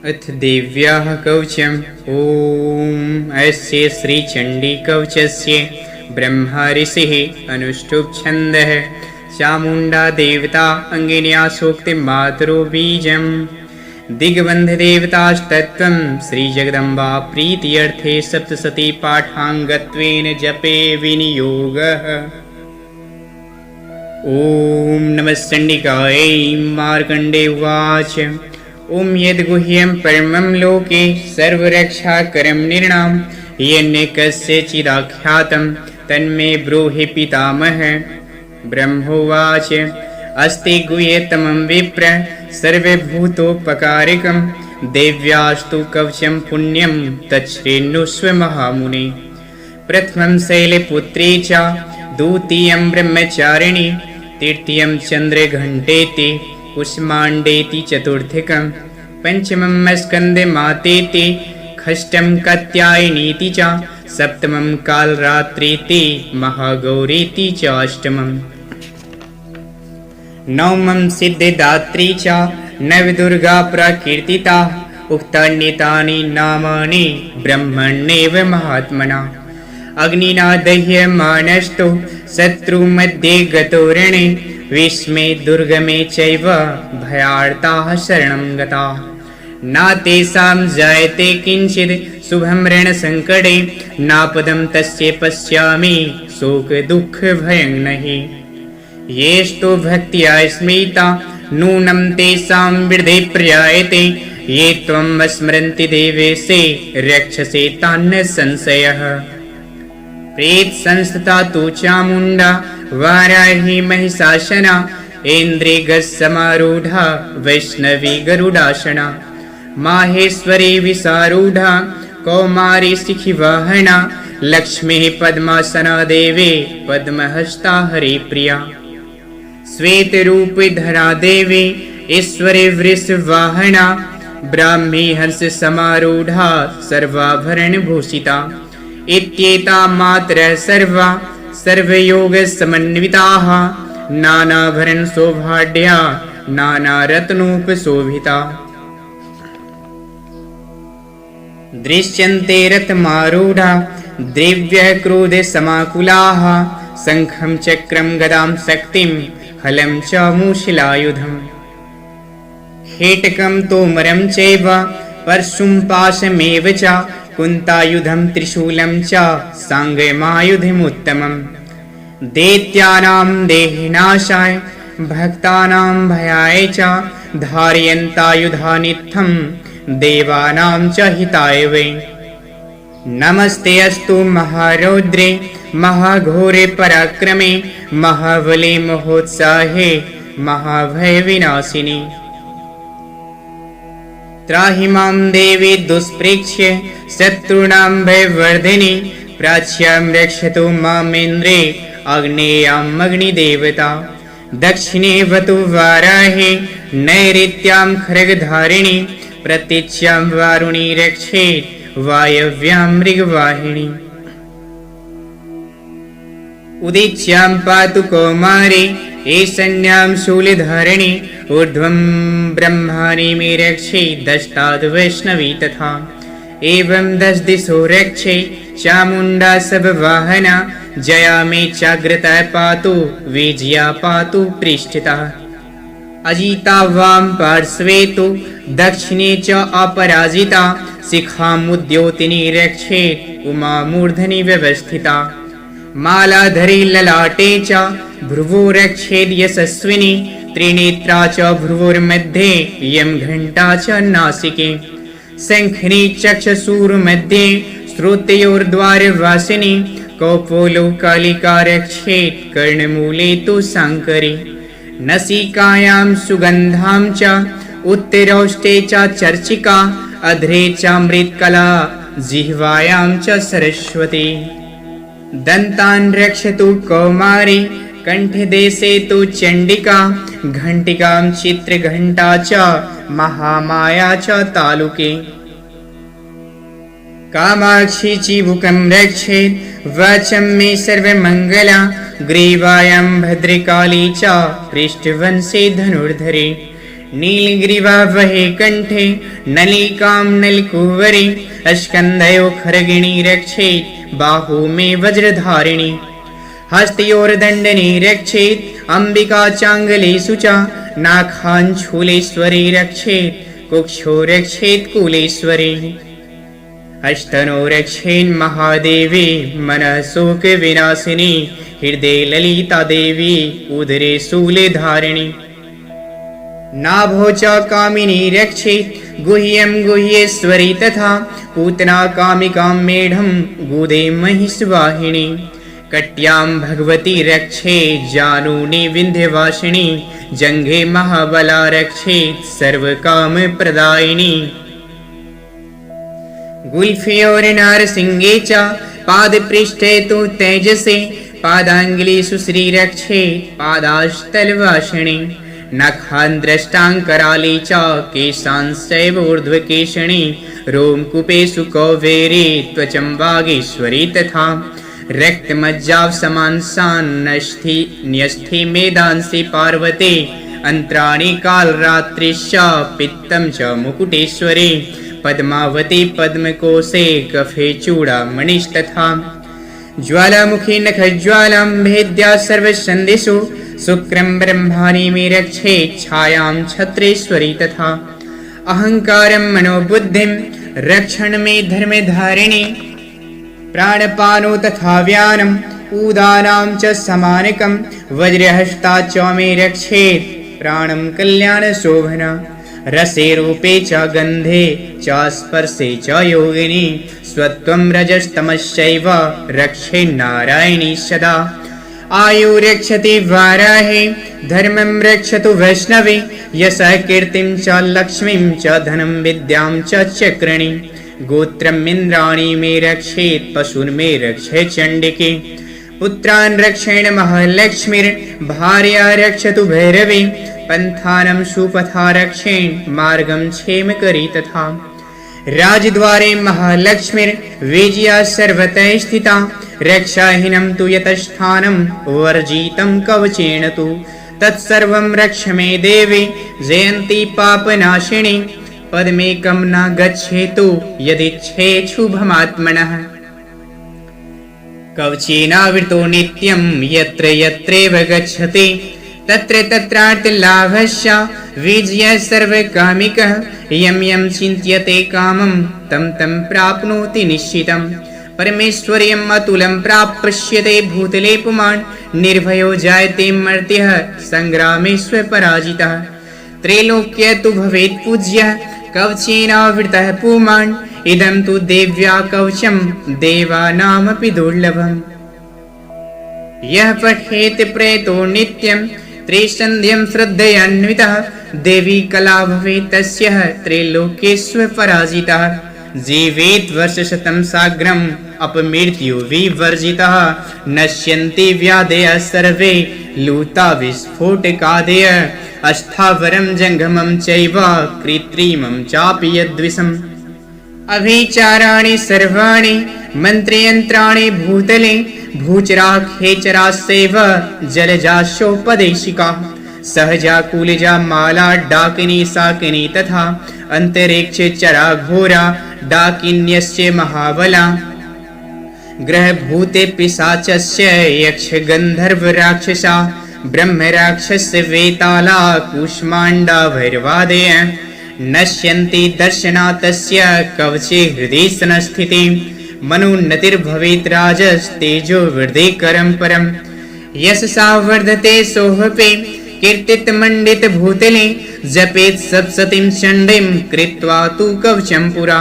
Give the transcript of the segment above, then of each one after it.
अथ देव्याः कवचम्। ॐ अस्य श्रीचण्डीकवचस्य ब्रह्मा ऋषिः अनुष्टुप् छन्दः चामुण्डा देवता अङ्गिन्या सूक्तिमातरो बीजम्। दिग्बन्धदेवतास्तत्त्वं श्रीजगदम्बा प्रीत्यर्थे सप्तशती पाठाङ्गत्वेन जपे विनियोगः। ॐ नमः चण्डिकायै। मार्कण्डेय उवाच। ॐ यद्गुह्यं परमं लोके सर्वरक्षाकरं नृणां यन्न कस्यचिदाख्यातं तन्मे ब्रूहि पितामह। ब्रह्मोवाच। अस्ति गुह्यतमं विप्र सर्वभूतोपकारकं देव्यास्तु कवचं पुण्यं तच्छृणुष्व महामुने। प्रथमं शैलपुत्री च द्वितीयं ब्रह्मचारिणी तृतीयं चन्द्रघण्टेति कुष्माण्डेति चतुर्थकं पञ्चमं स्कन्दमातेति षष्ठं कात्यायनीति च सप्तमं कालरात्रीति महागौरीति च अष्टमम्। नवमं सिद्धिदात्री च नवदुर्गा प्रकीर्तिता उक्तान्येतानि नामानि ब्रह्मण्येव महात्मना। अग्निना दह्यमानस्तु शत्रुमध्ये गतो रणे विस्मे दुर्गमे चैव भयार्ताः शरणं गताः। न तेषां जायते किञ्चित् शुभं रणसङ्कटे नापदं तस्य पश्यामि शोकदुःखभयं नहि। येस्तु भक्त्या स्मृता नूनं तेषां वृद्धि प्रजायते ये त्वं स्मरन्ति देवेशे रक्षसे तान्न संशयः। प्रेत संस्था तु चामुण्डा वाराही महिषासना इन्द्रिगस्समारूढा वैष्णवी गरुडासना माहेश्वरी विशारूढा कौमारी शिखिवाहना लक्ष्मीः पद्मासना देवी पद्महस्ता हरिप्रिया श्वेतरूपधरा देवी ईश्वरी वृषवाहना ब्राह्मी हंस समारूढ़ा सर्वाभरणभूषिता इत्येता मात्रः सर्वा सर्वयोगसमन्विताः नानाभरण शोभाढ्या नानारत्नोपशोभिता। दृश्यन्ते रथमारूढा दिव्यक्रोधसमाकुलाः शङ्खं चक्रं गदां शक्तिं हलं च मूषिलायुधम् हेटकं तोमरं चैव परशुं पाशमेव च कुन्तायुधं त्रिशूलं च साङ्गमायुधमुत्तमम्। दैत्यानां देहनाशाय भक्तानां भयाय च धारयन्तायुधानित्थं देवानां च हिताय वै। नमस्ते अस्तु महारौद्रे महाघोरे पराक्रमे महाबले महोत्साहे महाभयविनाशिनी। त्राहि मां देवी दुष्प्रेक्ष्य शत्रूणां भयवर्धिनी प्राच्यां रक्षतु मामेन्द्रे आग्नेयाम् अग्निदेवता। दक्षिणे वतु वाराहे नैऋत्यां खड्गधारिणी प्रतीच्यां वारुणी रक्षेत् वायव्यां मृगवाहिनी। उदीच्यां पातु कौमारी ईशान्यां शूलधारिणी ऊर्ध्वं ब्रह्माणि मे रक्षे दष्टाद् वैष्णवी तथा। एवं दश दिशो रक्षे चामुण्डा सबवाहना जया मे चाग्रता पातु विजया पातु पृष्ठतः। अजिता वां पार्श्वे तु दक्षिणे च अपराजिता शिखामुद्योतिनी रक्षेत् उमा मूर्धनि व्यवस्थिता। मालाधरी ललाटे च भ्रुवो रक्षेद् यशस्विनी त्रिनेत्रा च भ्रुवोर्मध्ये यं घण्टा च नासिके। शङ्खिनी चक्षुषुर्मध्ये श्रोत्रयोर्द्वारवासिनी कौपोलो कालिका रक्षेत् कर्णमूले तु शाङ्करी। नसिकायां सुगन्धां च उत्तरौष्टे च चर्चिका अध्रे चामृतकला जिह्वायां च सरस्वती। दन्तान् रक्षतु कौमारी कण्ठदेशे तु चण्डिका घण्टिकां चित्रघण्टा च महामाया च तालुके। कामाक्षी चिबुकं रक्षेत् वाचं मे सर्वमङ्गला ग्रीवायां भद्रकाली च पृष्ठवंशे धनुर्धरे। नीलग्रीवा वहे कंठे नलिकां नलकुवरे स्कन्धयो खर्गिणी रक्षेत् बाहु मे वज्रधारिणी हस्तयोर्दण्डने रक्षेत् अम्बिका चाङ्गलेषु च नाखाञ्छूलेश्वरी रक्षेत् कुक्षो रक्षेत् कुलेश्वरी अष्टनो रक्षेन् महादेवी मनः शोकविनाशिनी हृदये ललिता देवी उदरे शूलधारिणी नाभो च कामिनी रक्षेत् गुह्यं गुह्येश्वरी तथा पूतना कामिकां मेढं गुदे महिषवाहिनी कट्यां भगवती रक्षेत् जानूनि विन्ध्यवासिनी जङ्घे महाबला रक्षेत् सर्वकामप्रदायिनी गुल्फयोर्नारसिंहे च पादपृष्ठे तु तेजसे पादाङ्गुलीषु श्रीरक्षेत् पादास्तलवासिनी नखान् द्रष्टाङ्कराले च केशांश्चैवोर्ध्वकेशिनी रोमकूपेषु कौवेरे त्वचं वागीश्वरी तथा रक्तमज्जावसमांसान् न्यस्थि मेदांसि पार्वते अन्त्राणि कालरात्रिश्च पित्तं च मुकुटेश्वरे पद्मावती पद्मकोशे कफे चूडामणिस्तथा ज्वालामुखी नखज्वालां भेद्या सर्वसन्धिषु शुक्रं ब्रह्माणि मे रक्षेत् छायां छत्रेश्वरी तथा अहङ्कारं मनोबुद्धिं रक्षण मे धर्मधारिणी प्राणपानो तथा व्यानम् उदानां च समानकं वज्रहस्ता च मे रक्षेत् प्राणं कल्याणशोभना रसे रूपे च गन्धे च स्पर्शे च योगिनी स्वत्वं रजस्तमश्चैव रक्षेन्नारायणी सदा आयु रक्षति वाराहे धर्मं रक्षतु वैष्णवे यशः कीर्तिं च लक्ष्मीं च धनं विद्यां च चक्रिणी गोत्रम् इन्द्राणि मे रक्षेत् पशून् मे रक्षेत् चण्डिके पुत्रान् रक्षेण महालक्ष्मीर्भार्या रक्षतु भैरवी पन्थानं सुपथा रक्षेण मार्गं क्षेमकरी तथा राजद्वारे महालक्ष्मीर्विजया सर्वतः स्थिता रक्षाहीनं तु यतस्थानं वर्जितं कवचेन तु तत्सर्वं रक्ष मे देवी जयन्ती पापनाशिनी पदमेकं न गच्छेतु यदिच्छेत् शुभमात्मनः कवचेनावृतो नित्यं यत्र यत्रैव गच्छति तत्र तत्रार्थलाभस्य विजयः सर्वकामिकः यं यं चिन्त्यते कामं तं तं प्राप्नोति निश्चितं परमेश्वर्यम् अतुलं प्राप्स्यते भूतले पुमान् निर्भयो जायते मर्त्यः संग्रामे स्वपराजितः त्रैलोक्ये तु भवेत् पूज्यः कवचेनावृतः पुमान् इदं तु देव्या कवचं देवानामपि दुर्लभम् यः पठेत् प्रेतो नित्यं त्रिसन्ध्यं श्रद्धयान्वितः देवी कला भवेत् तस्य त्रैलोक्येष्व पराजितः जीवेत् वर्षशतं साग्रम् अपमृत्यु विवर्जितः नश्यन्ति व्याधयः सर्वे लूता विस्फोटकादयः अस्थावरं जङ्गमं चैव कृत्रिमं चापि यद्विषम् अभिचाराणि सर्वाणि मन्त्रयन्त्राणि भूतले भूचरा खेचरास्यैव जलजाशोपदेशिका सहजा कुलजा माला डाकिनी साकिनी तथा अन्तरिक्षे चरा घोरा डाकिन्यस्य महाबला ग्रहभूते पिशाचस्य यक्ष गन्धर्व राक्षसा ब्रह्म राक्षस वेताला कूष्माण्डा भैरवादय नश्यन्ति दर्शनातस्य कवचे हृदि संस्थिते मनोन्नतिर्भवेत् राजस्तेजो वृद्धिकरं परम् यशसा वर्धते सोऽपि कीर्तितमण्डित भूतले जपेत् सप्ततिं चण्डीं कृत्वा तु कवचं पुरा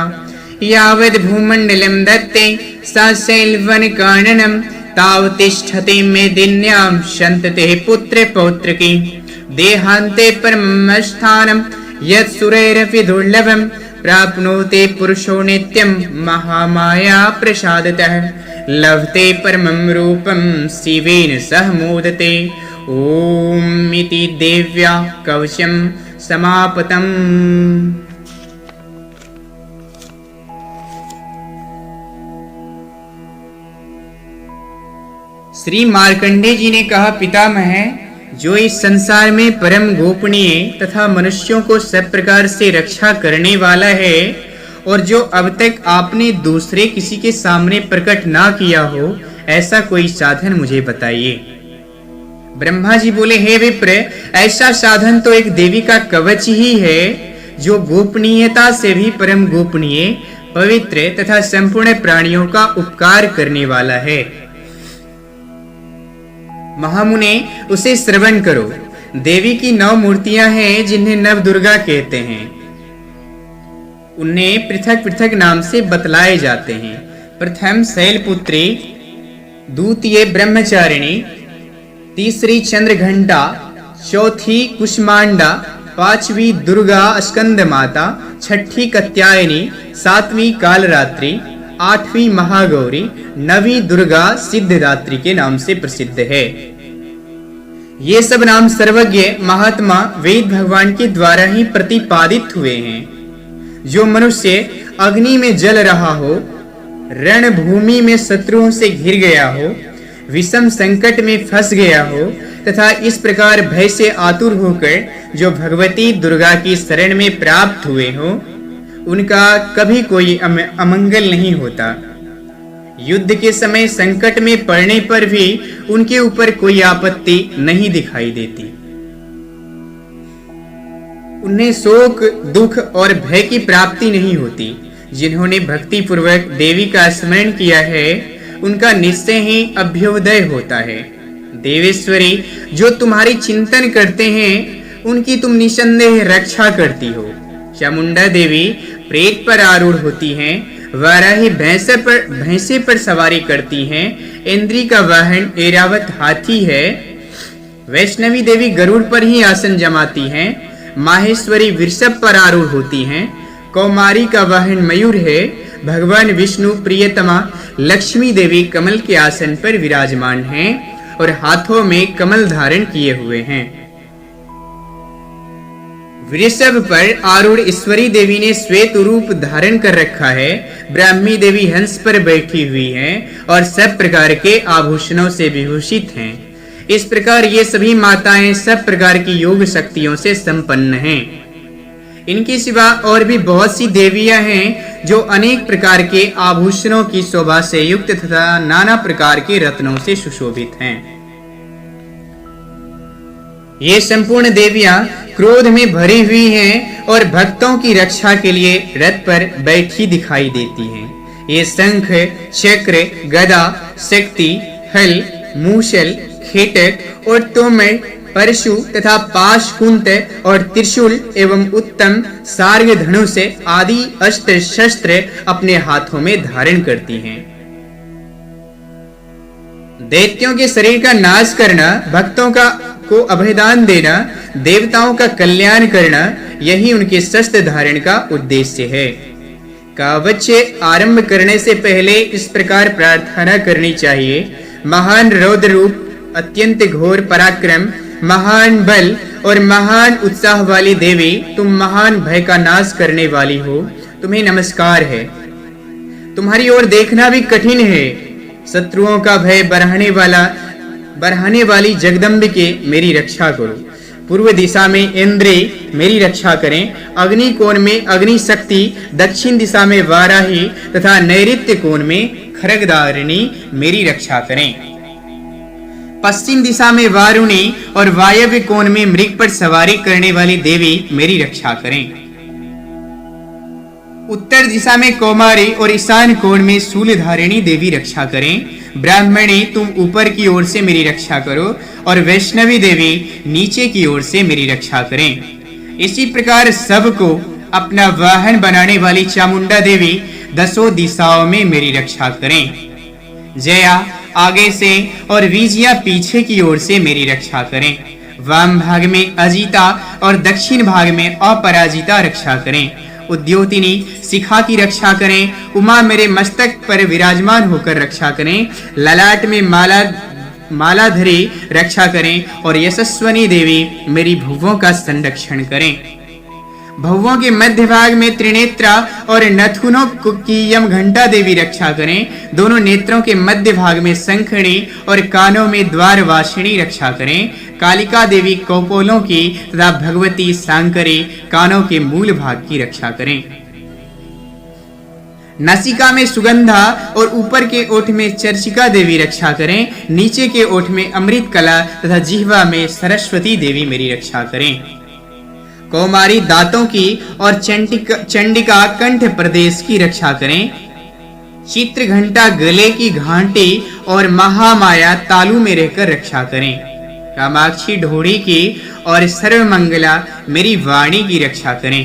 यावद् भूमण्डलं दत्ते सा शैलवनकाननं तावतिष्ठति मेदिन्यां सन्ततेः पुत्रपौत्रकी देहान्ते परमं स्थानं यत् सुरैरपि दुर्लभं प्राप्नोति पुरुषो नित्यं महामाया प्रसादतः लभते परमं रूपं शिवेन सह मोदते ॐ इति देव्या कवचं समाप्तम्। श्री मार्कंडेय जी ने कहा, पितामह जो इस संसार में परम गोपनीय तथा मनुष्यों को सब प्रकार से रक्षा करने वाला है और जो अब तक आपने दूसरे किसी के सामने प्रकट ना किया हो, ऐसा कोई साधन मुझे बताइए। ब्रह्मा जी बोले, हे विप्र, ऐसा साधन तो एक देवी का कवच ही है जो गोपनीयता से भी परम गोपनीय, पवित्र तथा संपूर्ण प्राणियों का उपकार करने वाला है। महामुने, उसे श्रवण करो। देवी की 9 मूर्तियां हैं जिन्हें नव दुर्गा कहते हैं। उन्हें पृथक पृथक नाम से बतलाए जाते हैं। प्रथम शैलपुत्री, द्वितीय ब्रह्मचारिणी, तीसरी चंद्रघंटा, चौथी कुष्मांडा, 5वीं दुर्गा स्कंद माता, 6ठी कात्यायनी, 7वीं कालरात्रि, 8वीं महागौरी, 9वीं दुर्गा सिद्धदात्री के नाम से प्रसिद्ध है। ये सब नाम सर्वज्ञ महात्मा वेद भगवान के द्वारा ही प्रतिपादित हुए हैं। जो मनुष्य अग्नि में जल रहा हो, रणभूमि में शत्रुओं से घिर गया हो, विषम संकट में फंस गया हो तथा इस प्रकार भय से आतुर होकर जो भगवती दुर्गा की शरण में प्राप्त हुए हो, उनका कभी कोई अमंगल नहीं होता। युद्ध के समय संकट में पड़ने पर भी उनके ऊपर कोई आपत्ति नहीं दिखाई देती। उन्हें शोक, दुख और भय की प्राप्ति नहीं होती। जिन्होंने भक्ति पूर्वक देवी का स्मरण किया है, उनका निश्चय ही अभ्युदय होता है। देवेश्वरी, जो तुम्हारी चिंतन करते हैं, उनकी तुम निसंदेह रक्षा करती हो। चामुंडा देवी प्रेत पर आरूढ़ होती हैं, वाराही भैंसे पर सवारी करती हैं, इंद्री का वाहन ऐरावत हाथी है, वैष्णवी देवी गरुड़ पर ही आसन जमाती हैं, माहेश्वरी वृषभ पर आरूढ़ होती हैं, कौमारी का वाहन मयूर है, भगवान विष्णु प्रियतमा लक्ष्मी देवी कमल के आसन पर विराजमान हैं और हाथों में कमल धारण किए हुए हैं। वृषभ पर आरूढ़ ईश्वरी देवी ने श्वेत रूप धारण कर रखा है। ब्राह्मी देवी हंस पर बैठी हुई हैं और सब प्रकार के आभूषणों से विभूषित हैं। इस प्रकार ये सभी माताएं सब प्रकार की योग शक्तियों से संपन्न हैं। इनके सिवा और भी बहुत सी देवियां हैं जो अनेक प्रकार के आभूषणों की शोभा से युक्त तथा नाना प्रकार के रत्नों से सुशोभित हैं। ये संपूर्ण देवियां क्रोध में भरी हुई हैं और भक्तों की रक्षा के लिए रथ पर बैठी दिखाई देती हैं। ये शंख, चक्र, गदा, शक्ति, हल, मूसल, खेटक और तोमर, परशु तथा पाश, कुंत और त्रिशूल एवं उत्तम सार्ग धनुष आदि अस्त्र शस्त्र अपने हाथों में धारण करती हैं। दैत्यों के शरीर का नाश करना, भक्तों को अभयदान देना, देवताओं का कल्याण करना, यही उनके शस्त्र धारण का उद्देश्य है। कवच आरंभ करने से पहले इस प्रकार प्रार्थना करनी चाहिए। महान रौद्र रूप, अत्यंत घोर पराक्रम, महान बल और महान उत्साह वाली देवी, तुम महान भय का नाश करने वाली हो, तुम्हें नमस्कार है। तुम्हारी ओर देखना भी कठिन है। शत्रुओं का भय बढ़ाने वाली जगदम्बिके, मेरी रक्षा करो। पूर्व दिशा में इंद्री मेरी रक्षा करें, अग्नि कोण में अग्नि शक्ति, दक्षिण दिशा में वाराही तथा नैऋत्य कोण में खरगदारिणी मेरी रक्षा करें। पश्चिम दिशा में वारुणी और वायव्य कोण में मृग पर सवारी करने वाली देवी मेरी रक्षा करें। उत्तर दिशा में कौमारी और ईशान कोण में शूलधारिणी देवी रक्षा करें। ब्राह्मणी, तुम ऊपर की ओर से मेरी रक्षा करो और वैष्णवी देवी नीचे की ओर से मेरी रक्षा करें। इसी प्रकार सबको अपना वाहन बनाने वाली चामुंडा देवी दसों दिशाओं में मेरी रक्षा करें। जया आगे से और विजया पीछे की ओर से मेरी रक्षा करें। वाम भाग में अजिता और दक्षिण भाग में अपराजिता रक्षा करें। उद्योतिनी शिखा की रक्षा करें। उमा मेरे मस्तक पर विराजमान होकर रक्षा करें। ललाट में मालाधरी रक्षा करें और यशस्वनी देवी मेरी भुवों का संरक्षण करें। भवों के मध्य भाग में त्रिनेत्रा और नथुनों की यम घंटा देवी रक्षा करें। दोनों नेत्रों के मध्य भाग में शंखिणी और कानों में द्वारवासिनी रक्षा करें। कालिका देवी कौपोलों की तथा भगवती सांकरी कानों के मूल भाग की रक्षा करें। नासिका में सुगंधा और ऊपर के ओठ में चर्चिका देवी रक्षा करें। नीचे के ओठ में अमृत कला तथा जिह्वा में सरस्वती देवी मेरी रक्षा करें। कौमारी दांतों की और चंडिका कंठ प्रदेश की रक्षा करें। चित्र घंटा गले की घाटी और महामाया तालू में रहकर रक्षा करें। कामाक्षी ढोड़ी की और सर्वमंगला मेरी वाणी की रक्षा करें।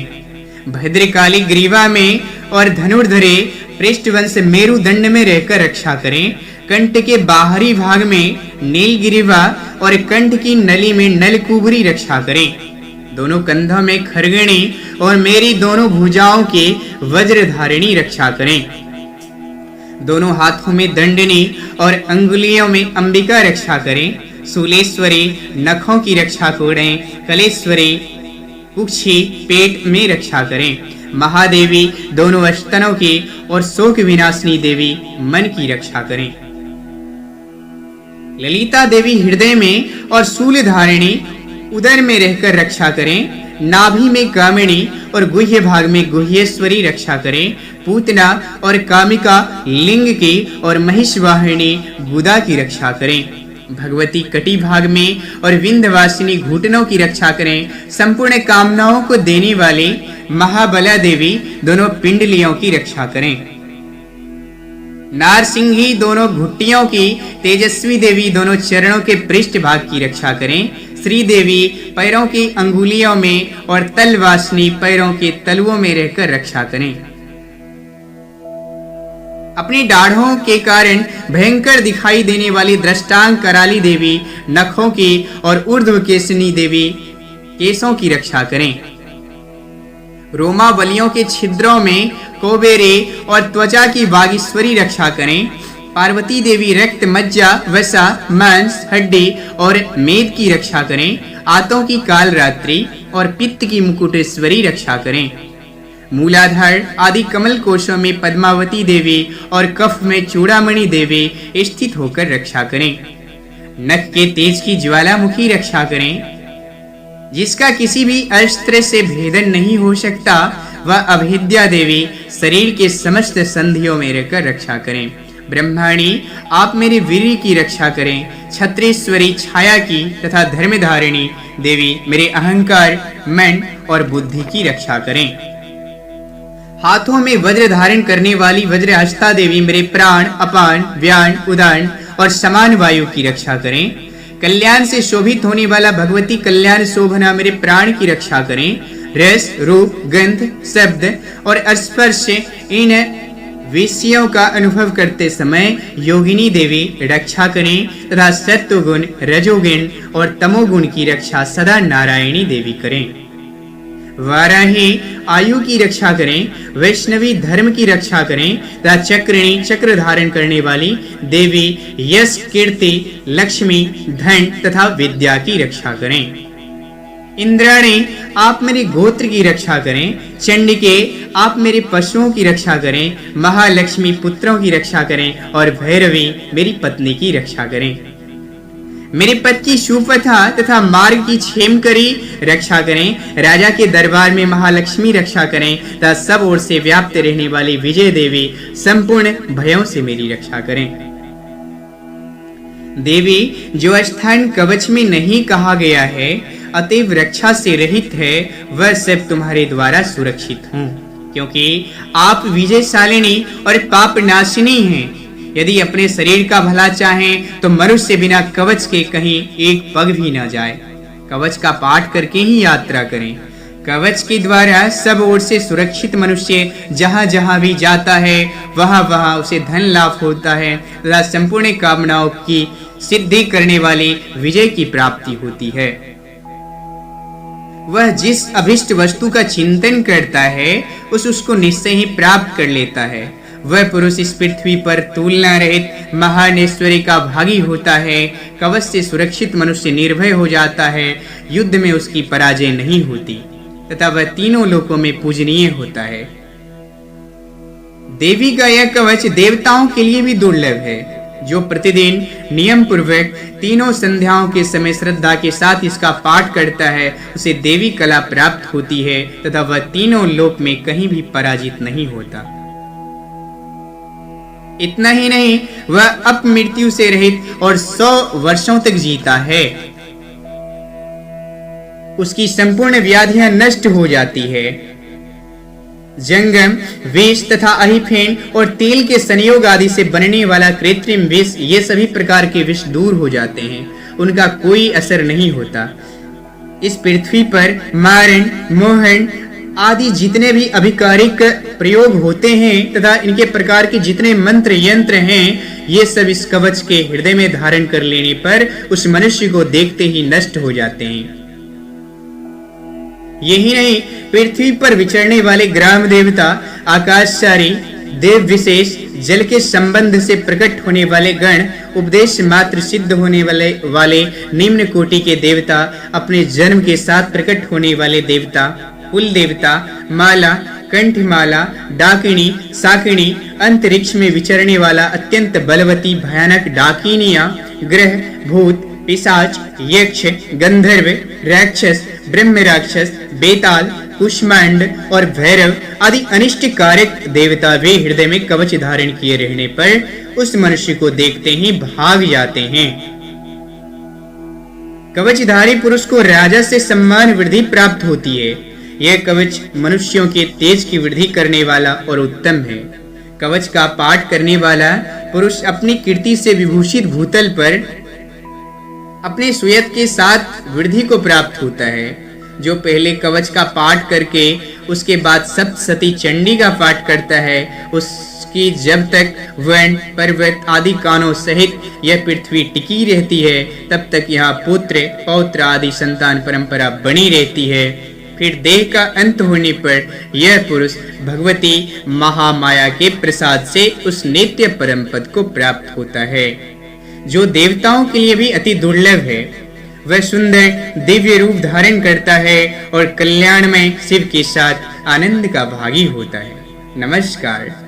भद्रकाली ग्रीवा में और धनुर्धरे पृष्ठवंश मेरुदंड में रहकर रक्षा करें। कंठ के बाहरी भाग में नीलगिरीवा और कंठ की नली में नलकुबरी रक्षा करें। दोनों कंधों में खरगणी और मेरी दोनों भुजाओं की वज्रधारिणी रक्षा करें। दोनों हाथों में दंडनी और अंगुलियों में अंबिका रक्षा करें। शूलेश्वरी नखों की रक्षा करें। कलेश्वरी कुक्षी पेट में रक्षा करें। महादेवी दोनों स्तनों की और शोक विनाशिनी देवी मन की रक्षा करें। ललिता देवी हृदय में और शूलधारिणी उदर में रहकर रक्षा करें। नाभि में कामिनी और गुह्य भाग में गुह्येश्वरी रक्षा करें। पूतना और कामिका लिंग की और महिषवाहिनी गुदा की रक्षा करें। भगवती कटी भाग में और विंध्यवासिनी घुटनों की रक्षा करें। संपूर्ण कामनाओं को देने वाली महाबला देवी दोनों पिंडलियों की रक्षा करें। नारसिंही दोनों घुट्टियों की, तेजस्वी देवी दोनों चरणों के पृष्ठ भाग की रक्षा करें। श्री देवी पैरों की अंगुलियों में और तलवासनी पैरों के तलुओं में रहकर रक्षा करें। अपनी दाढ़ों के कारण भयंकर दिखाई देने वाली दृष्टांग कराली देवी नखों की और ऊर्ध्व केसनी देवी केसों की रक्षा करें। रोमावलियों के छिद्रों में कोबेरे और त्वचा की बागेश्वरी रक्षा करें। पार्वती देवी रक्त, मज्जा, वसा, मांस, हड्डी और मेद की रक्षा करें। आंतों की कालरात्रि और पित्त की मुकुटेश्वरी रक्षा करें। मूलाधार आदि कमल कोशों में पद्मावती देवी और कफ में चूड़ामणि देवी स्थित होकर रक्षा करें। नख के तेज की ज्वालामुखी रक्षा करें। जिसका किसी भी अस्त्र से भेदन नहीं हो सकता, वह अभिद्या देवी शरीर के समस्त संधियों में रहकर रक्षा करें। ब्रह्माणी आप मेरे वीर्य की रक्षा करें। छत्रेश्वरी छाया की तथा धर्मधारिणी देवी मेरे अहंकार, मन और बुद्धि की रक्षा करें। हाथों में वज्र धारण करने वाली वज्रहस्ता देवी मेरे प्राण, अपान, व्यान, उदान और समान वायु की रक्षा करें। कल्याण से शोभित होने वाला भगवती कल्याण शोभना मेरे प्राण की रक्षा करें। रस, रूप, गंध, शब्द और स्पर्श इन विषयों का अनुभव करते समय योगिनी देवी रक्षा करें तथा सत्वगुण, रजोगुण और तमोगुण की रक्षा सदा नारायणी देवी करें। वाराही आयु की रक्षा करें। वैष्णवी धर्म की रक्षा करें तथा चक्रिणी चक्र धारण करने वाली देवी यश, कीर्ति, लक्ष्मी, धन तथा विद्या की रक्षा करें। इंद्राणी आप मेरे गोत्र की रक्षा करें। चंडिके आप मेरे पशुओं की रक्षा करें। महालक्ष्मी पुत्रों की रक्षा करें और भैरवी मेरी पत्नी की रक्षा करें। मेरे पद की सुपथा तथा मार्ग की क्षेमकरी रक्षा करें। राजा के दरबार में महालक्ष्मी रक्षा करें तथा सब ओर से व्याप्त रहने वाली विजय देवी संपूर्ण भयों से मेरी रक्षा करें। देवी जो स्थान कवच में नहीं कहा गया है अतएव रक्षा से रहित है, वह सब तुम्हारे द्वारा सुरक्षित हूँ, क्योंकि आप विजयशालिनी और पाप नाशिनी हैं। यदि अपने शरीर का भला चाहें तो मनुष्य बिना कवच के कहीं एक पग भी न जाए। कवच का पाठ करके ही यात्रा करें। कवच के द्वारा सब ओर से सुरक्षित मनुष्य जहाँ जहाँ भी जाता है वहाँ वहाँ उसे धन लाभ होता है तथा संपूर्ण कामनाओं की सिद्धि करने वाली विजय की प्राप्ति होती है। वह जिस अभिष्ट वस्तु का चिंतन करता है उसको निश्चय ही प्राप्त कर लेता है। वह पुरुष इस पृथ्वी पर तुलना रहित महान ऐश्वर्य का भागी होता है। कवच से सुरक्षित मनुष्य निर्भय हो जाता है। युद्ध में उसकी पराजय नहीं होती। तथा वह तीनों लोकों में पूजनीय होता है। देवी का यह कवच देवताओं के लिए भी दुर्लभ है। जो प्रतिदिन नियम पूर्वक तीनों संध्याओं के समय श्रद्धा के साथ इसका पाठ करता है, उसे देवी कला प्राप्त होती है तथा वह तीनों लोक में कहीं भी पराजित नहीं होता। इतना ही नहीं, वह अपमृत्यु से रहित और 100 वर्षों तक जीता है। उसकी संपूर्ण व्याधियां नष्ट हो जाती है। जंगम, विष तथा अहिफेन और तेल के संयोग आदि से बनने वाला कृत्रिम विष, ये सभी प्रकार के विष दूर हो जाते हैं, उनका कोई असर नहीं होता। इस पृथ्वी पर मारण, मोहन आदि जितने भी अभिकारिक प्रयोग होते हैं तथा इनके प्रकार के जितने मंत्र यंत्र हैं, ये सब इस कवच के हृदय में धारण कर लेने पर उस मनुष्य को देखते ही नष्ट हो जाते हैं। यही नहीं, पृथ्वी पर विचरने वाले ग्राम देवता, आकाशचारी देव विशेष, जल के संबंध से प्रकट होने वाले गण, उपदेश मात्र सिद्ध होने वाले निम्न कोटि के देवता, अपने जन्म के साथ प्रकट होने वाले देवता, कुल देवता, माला, कंठमाला, डाकिनी, साकिनी, अंतरिक्ष में विचरने वाला अत्यंत बलवती भयानक डाकिनियां, ग्रह, भूत, पिशाच, यक्ष, गंधर्व, राक्षस, ब्रह्म राक्षस, बेताल, कुष्मांड और भैरव आदि अनिष्ट कारक देवता वे हृदय में कवच धारण किए रहने पर उस मनुष्य को देखते ही भाग जाते हैं। कवचधारी पुरुष को राजा से सम्मान वृद्धि प्राप्त होती है। यह कवच मनुष्यों के तेज की वृद्धि करने वाला और उत्तम है। कवच का पाठ करने वाला पुरुष अपनी कीर्ति से विभूषित भूतल पर अपने सुयत के साथ वृद्धि को प्राप्त होता है। जो पहले कवच का पाठ करके उसके बाद सप्तसती चंडी का पाठ करता है, उसकी जब तक वन, पर्वत आदि कानों सहित यह पृथ्वी टिकी रहती है, तब तक यहाँ पुत्र, पौत्र आदि संतान परंपरा बनी रहती है। फिर देह का अंत होने पर यह पुरुष भगवती महामाया के प्रसाद से उस नित्य परम पद को प्राप्त होता है, जो देवताओं के लिए भी अति दुर्लभ है। वह सुंदर दिव्य रूप धारण करता है और कल्याण में शिव के साथ आनंद का भागी होता है। नमस्कार।